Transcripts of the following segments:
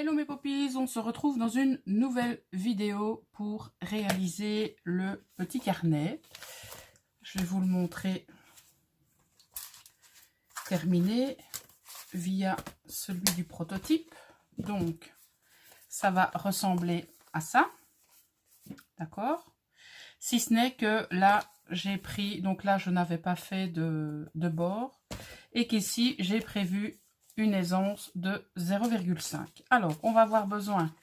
Hello mes poppies, on se retrouve dans une nouvelle vidéo pour réaliser le petit carnet. Je vais vous le montrer terminé via celui du prototype. Donc, ça va ressembler à ça, d'accord? Si ce n'est que là, j'ai pris, donc là, je n'avais pas fait de bord et qu'ici, j'ai prévu une aisance de 0,5. Alors, on va avoir besoin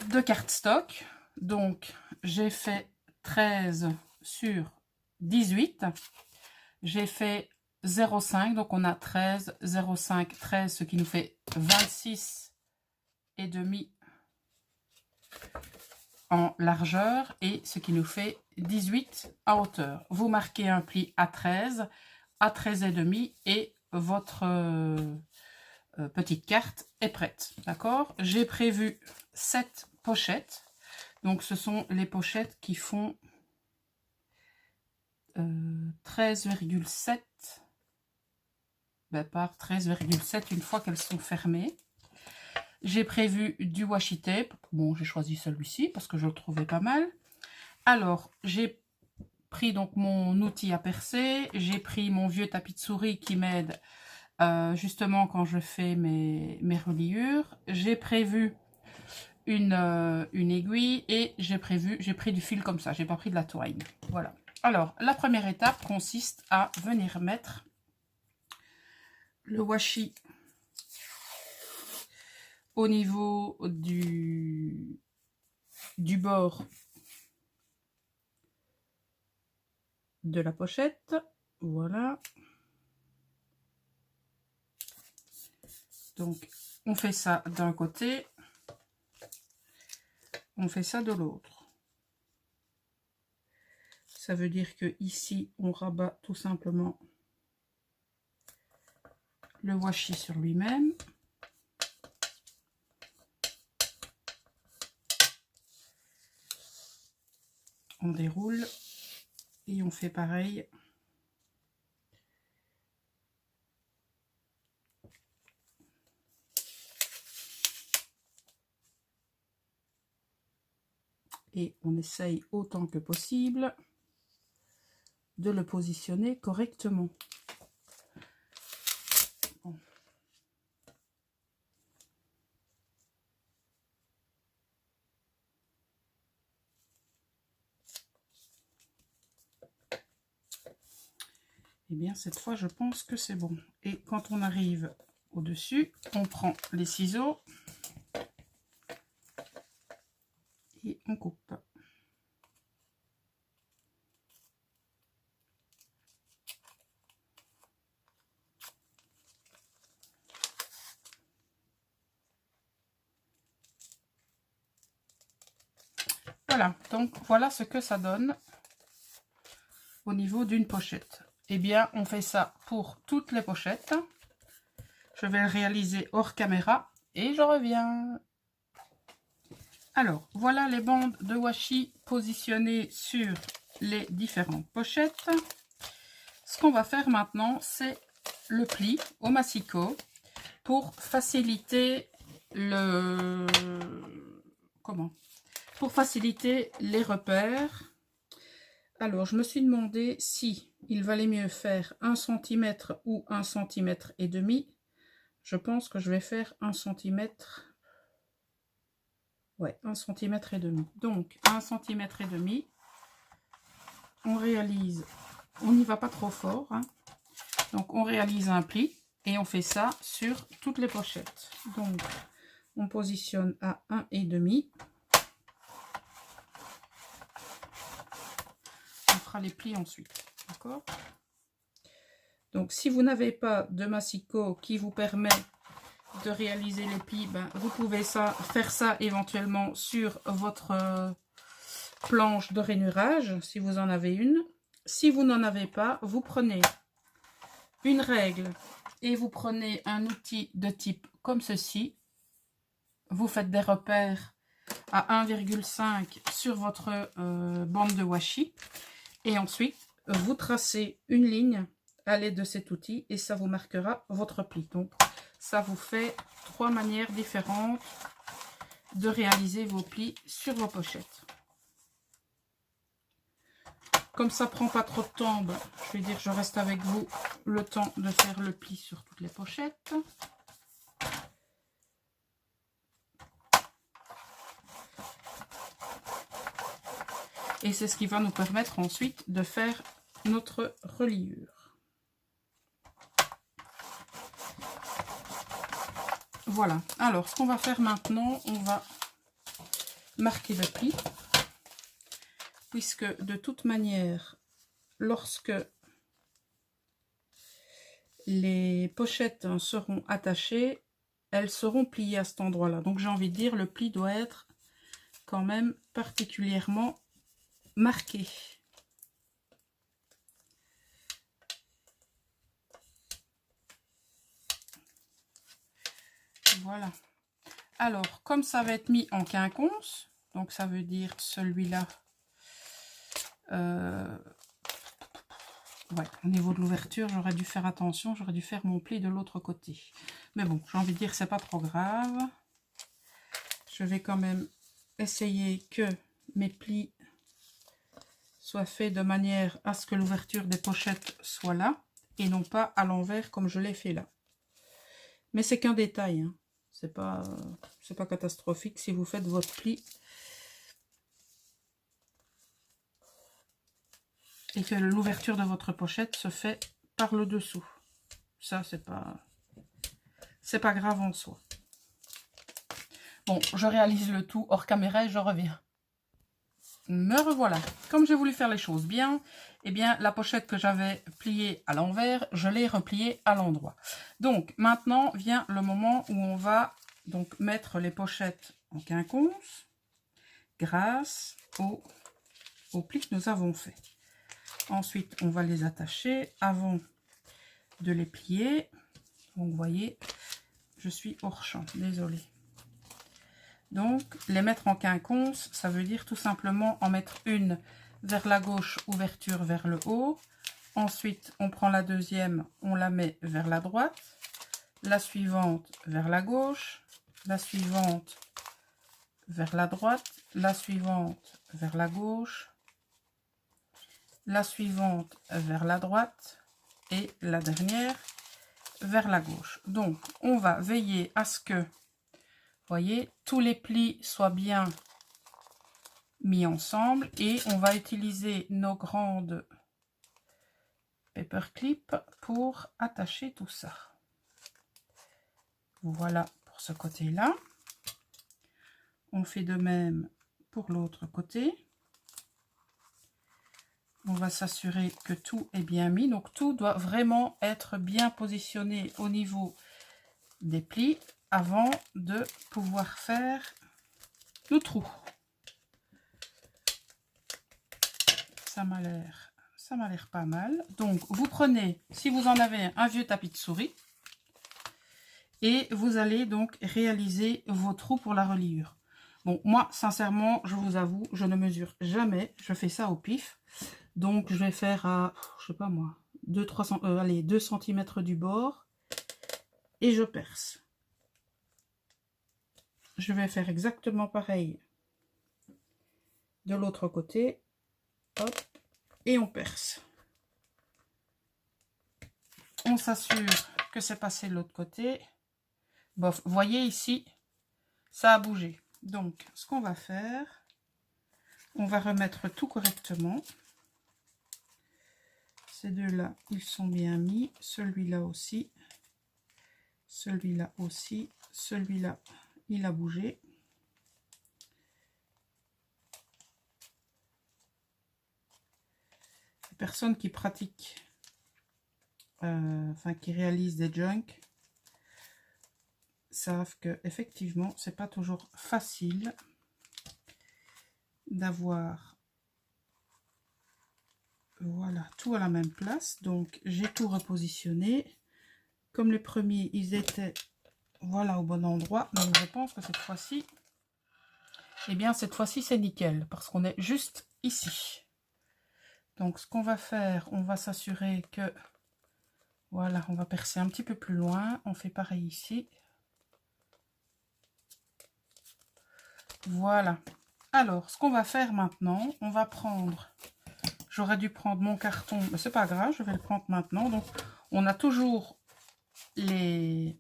de cardstock. Donc, j'ai fait 13 sur 18. J'ai fait 0,5. Donc, on a 13, 0,5, 13, ce qui nous fait 26 et demi en largeur et ce qui nous fait 18 en hauteur. Vous marquez un pli à 13 et demi et votre petite carte est prête, d'accord? J'ai prévu 7 pochettes, donc ce sont les pochettes qui font 13,7 par 13,7 une fois qu'elles sont fermées. J'ai prévu du washi tape, bon j'ai choisi celui-ci parce que je le trouvais pas mal. Alors j'ai pris donc mon outil à percer, j'ai pris mon vieux tapis de souris qui m'aide justement quand je fais mes reliures. J'ai prévu une aiguille et j'ai pris du fil comme ça, j'ai pas pris de la twine. Voilà. Alors la première étape consiste à venir mettre le washi au niveau du bord de la pochette. Voilà. Donc, on fait ça d'un côté, on fait ça de l'autre. Ça veut dire que ici, on rabat tout simplement le washi sur lui-même. On déroule et on fait pareil. Et on essaye autant que possible de le positionner correctement. Bon. Et bien cette fois je pense que c'est bon. Et quand on arrive au-dessus, on prend les ciseaux et on coupe. Voilà, donc voilà ce que ça donne au niveau d'une pochette. Eh bien, on fait ça pour toutes les pochettes. Je vais le réaliser hors caméra et je reviens. Alors, voilà les bandes de washi positionnées sur les différentes pochettes. Ce qu'on va faire maintenant, c'est le pli au massicot pour faciliter pour faciliter les repères. Alors, je me suis demandé si il valait mieux faire 1 cm ou 1 cm et demi. Je pense que je vais faire 1 cm. Ouais, 1 cm et demi. Donc, 1 cm et demi. On réalise, on n'y va pas trop fort, hein. Donc, on réalise un pli et on fait ça sur toutes les pochettes. Donc, on positionne à 1,5. On fera les plis ensuite, d'accord? Donc, si vous n'avez pas de massicot qui vous permet de réaliser les plis, ben, vous pouvez faire ça éventuellement sur votre planche de rainurage, si vous en avez une. Si vous n'en avez pas, vous prenez une règle et vous prenez un outil de type comme ceci. Vous faites des repères à 1,5 sur votre bande de washi et ensuite vous tracez une ligne à l'aide de cet outil et ça vous marquera votre pli. Donc ça vous fait 3 manières différentes de réaliser vos plis sur vos pochettes. Comme ça prend pas trop de temps, ben, je vais dire je reste avec vous le temps de faire le pli sur toutes les pochettes. Et c'est ce qui va nous permettre ensuite de faire notre reliure. Voilà. Alors, ce qu'on va faire maintenant, on va marquer le pli. Puisque de toute manière, lorsque les pochettes seront attachées, elles seront pliées à cet endroit-là. Donc j'ai envie de dire, le pli doit être quand même particulièrement marqué. Voilà. Alors, comme ça va être mis en quinconce, donc ça veut dire celui-là, ouais, au niveau de l'ouverture, j'aurais dû faire attention, j'aurais dû faire mon pli de l'autre côté. Mais bon, j'ai envie de dire, c'est pas trop grave. Je vais quand même essayer que mes plis soient faits de manière à ce que l'ouverture des pochettes soit là et non pas à l'envers comme je l'ai fait là. Mais c'est qu'un détail, hein. C'est pas catastrophique si vous faites votre pli et que l'ouverture de votre pochette se fait par le dessous. Ça, c'est pas grave en soi. Bon, je réalise le tout hors caméra et je reviens. Me revoilà. Comme j'ai voulu faire les choses bien, eh bien, la pochette que j'avais pliée à l'envers, je l'ai repliée à l'endroit. Donc, maintenant vient le moment où on va donc mettre les pochettes en quinconce grâce au pli que nous avons fait. Ensuite, on va les attacher avant de les plier. Donc, vous voyez, je suis hors champ, désolée. Donc, les mettre en quinconce, ça veut dire tout simplement en mettre une vers la gauche, ouverture vers le haut. Ensuite, on prend la deuxième, on la met vers la droite. La suivante vers la gauche. La suivante vers la droite. La suivante vers la gauche. La suivante vers la droite. Et la dernière vers la gauche. Donc, on va veiller à ce que, voyez, tous les plis soient bien mis ensemble et on va utiliser nos grandes paper clips pour attacher tout ça. Voilà pour ce côté-là. On fait de même pour l'autre côté. On va s'assurer que tout est bien mis. Donc tout doit vraiment être bien positionné au niveau des plis avant de pouvoir faire le trou. Ça m'a l'air pas mal. Donc vous prenez, si vous en avez un vieux tapis de souris, et vous allez donc réaliser vos trous pour la reliure. Bon, moi sincèrement, je vous avoue, je ne mesure jamais, je fais ça au pif. Donc je vais faire à, je sais pas moi, 2 cm du bord et je perce. Je vais faire exactement pareil de l'autre côté. Hop, et on perce. On s'assure que c'est passé de l'autre côté. Bof, vous voyez ici, ça a bougé. Donc, ce qu'on va faire, on va remettre tout correctement. Ces deux-là, ils sont bien mis. Celui-là aussi. Celui-là aussi. Celui-là, il a bougé. Les personnes qui pratiquent, qui réalisent des junks, savent que effectivement c'est pas toujours facile d'avoir voilà tout à la même place. Donc j'ai tout repositionné comme les premiers ils étaient voilà au bon endroit. Donc je pense que cette fois-ci, eh bien cette fois-ci c'est nickel parce qu'on est juste ici. Donc ce qu'on va faire, on va s'assurer que Voilà, on va percer un petit peu plus loin. On fait pareil ici. Voilà. Alors, ce qu'on va faire maintenant, on va prendre... J'aurais dû prendre mon carton, mais c'est pas grave, je vais le prendre maintenant. Donc, on a toujours les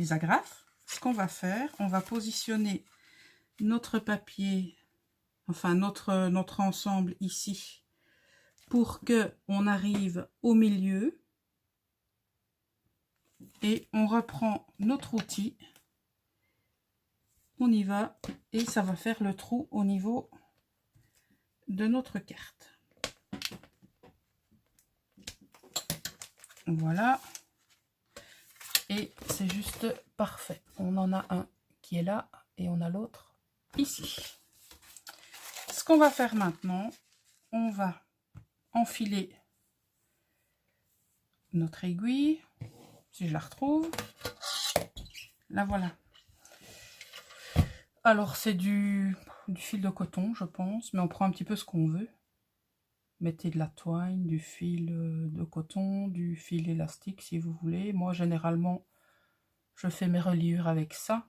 agrafes. Ce qu'on va faire, on va positionner notre papier, enfin notre ensemble ici, pour que on arrive au milieu. Et on reprend notre outil. On y va et ça va faire le trou au niveau de notre carte. Voilà. Et c'est juste parfait. On en a un qui est là et on a l'autre ici. Ce qu'on va faire maintenant, on va enfiler notre aiguille. Si je la retrouve. La voilà. Alors c'est du fil de coton, je pense, mais on prend un petit peu ce qu'on veut. Mettez de la toile, du fil de coton, du fil élastique si vous voulez. Moi, généralement, je fais mes reliures avec ça.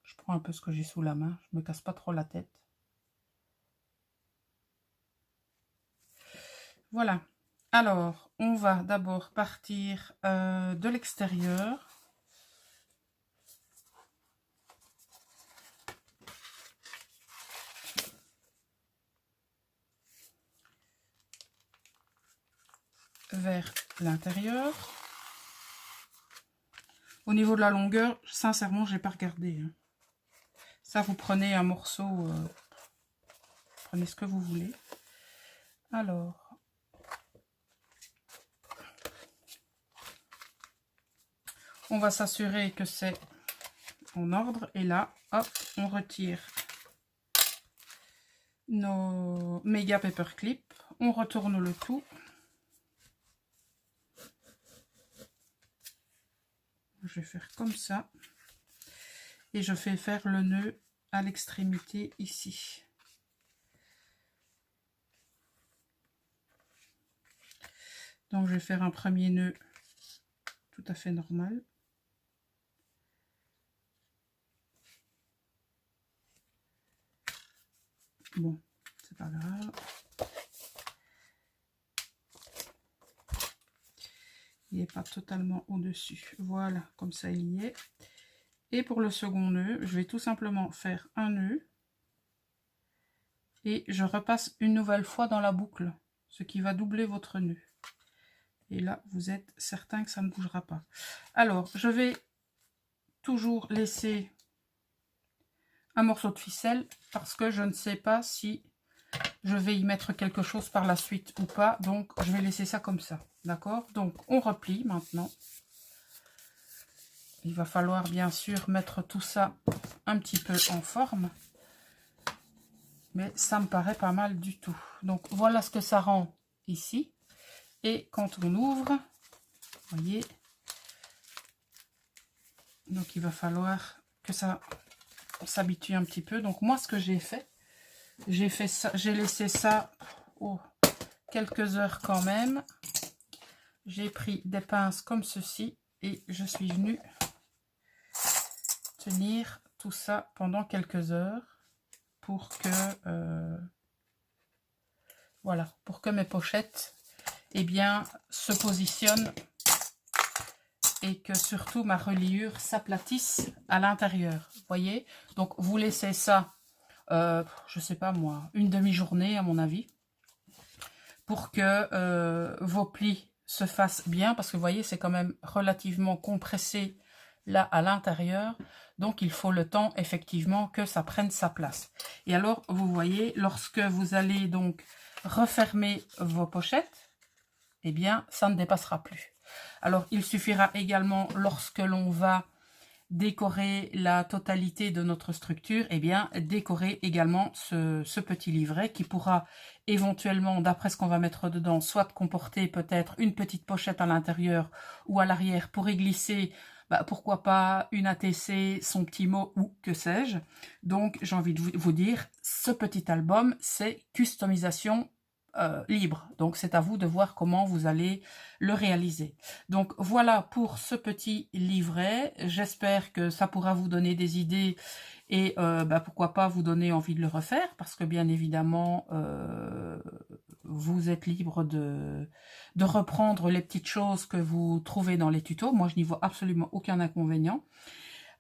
Je prends un peu ce que j'ai sous la main. Je ne me casse pas trop la tête. Voilà. Alors, on va d'abord partir de l'extérieur. Vers l'intérieur. Au niveau de la longueur, sincèrement, je n'ai pas regardé. Hein. Ça, vous prenez un morceau, prenez ce que vous voulez. Alors, on va s'assurer que c'est en ordre. Et là, hop, on retire nos méga paperclips. On retourne le tout. Je vais faire comme ça. Et je fais faire le nœud à l'extrémité ici. Donc je vais faire un premier nœud tout à fait normal. Bon, c'est pas grave. Il n'est pas totalement au-dessus. Voilà, comme ça il y est. Et pour le second nœud, je vais tout simplement faire un nœud. Et je repasse une nouvelle fois dans la boucle, ce qui va doubler votre nœud. Et là, vous êtes certain que ça ne bougera pas. Alors, je vais toujours laisser un morceau de ficelle parce que je ne sais pas si je vais y mettre quelque chose par la suite ou pas. Donc, je vais laisser ça comme ça. D'accord? Donc, on replie maintenant. Il va falloir bien sûr mettre tout ça un petit peu en forme. Mais ça me paraît pas mal du tout. Donc, voilà ce que ça rend ici. Et quand on ouvre, vous voyez, donc il va falloir que ça s'habitue un petit peu. Donc, moi, ce que j'ai fait ça, j'ai laissé ça quelques heures quand même. J'ai pris des pinces comme ceci et je suis venue tenir tout ça pendant quelques heures pour que voilà, pour que mes pochettes se positionnent et que surtout ma reliure s'aplatisse à l'intérieur. Vous voyez, donc vous laissez ça je sais pas moi, une demi-journée à mon avis, pour que vos plis se fassent bien, parce que vous voyez, c'est quand même relativement compressé là à l'intérieur, donc il faut le temps effectivement que ça prenne sa place. Et alors, vous voyez, lorsque vous allez donc refermer vos pochettes, eh bien, ça ne dépassera plus. Alors, il suffira également, lorsque l'on va décorer la totalité de notre structure, eh bien, décorer également ce petit livret qui pourra éventuellement, d'après ce qu'on va mettre dedans, soit comporter peut-être une petite pochette à l'intérieur ou à l'arrière pour y glisser, pourquoi pas une ATC, son petit mot ou que sais-je. Donc, j'ai envie de vous dire, ce petit album, c'est customisation libre. Donc, c'est à vous de voir comment vous allez le réaliser. Donc, voilà pour ce petit livret. J'espère que ça pourra vous donner des idées et pourquoi pas vous donner envie de le refaire, parce que bien évidemment, vous êtes libre de reprendre les petites choses que vous trouvez dans les tutos. Moi, je n'y vois absolument aucun inconvénient.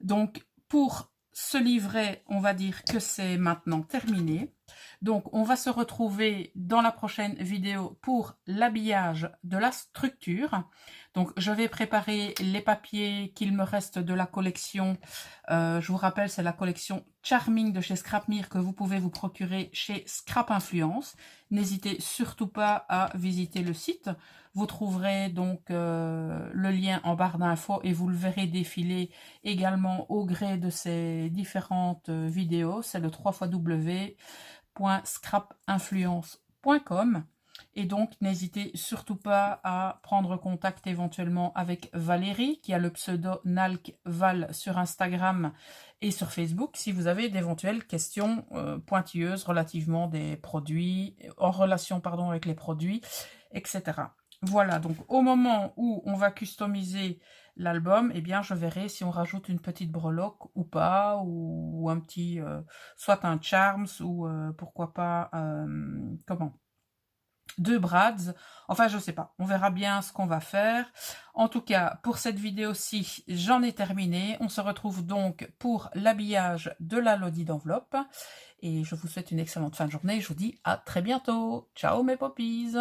Donc, pour ce livret, on va dire que c'est maintenant terminé. Donc, on va se retrouver dans la prochaine vidéo pour l'habillage de la structure. Donc, je vais préparer les papiers qu'il me reste de la collection. Je vous rappelle, c'est la collection Charming de chez Scrapmere que vous pouvez vous procurer chez Scrap Influence. N'hésitez surtout pas à visiter le site. Vous trouverez donc le lien en barre d'infos et vous le verrez défiler également au gré de ces différentes vidéos. C'est le www.scrapinfluence.com. Et donc, n'hésitez surtout pas à prendre contact éventuellement avec Valérie, qui a le pseudo NalkVal sur Instagram et sur Facebook, si vous avez d'éventuelles questions pointilleuses relativement des produits, en relation pardon, avec les produits, etc. Voilà, donc au moment où on va customiser l'album, eh bien je verrai si on rajoute une petite breloque ou pas, ou un petit, soit un charms, ou pourquoi pas, comment, 2 brads, enfin je sais pas, on verra bien ce qu'on va faire. En tout cas, pour cette vidéo-ci, j'en ai terminé. On se retrouve donc pour l'habillage de la Lodi d'enveloppe. Et je vous souhaite une excellente fin de journée. Je vous dis à très bientôt. Ciao mes poppies.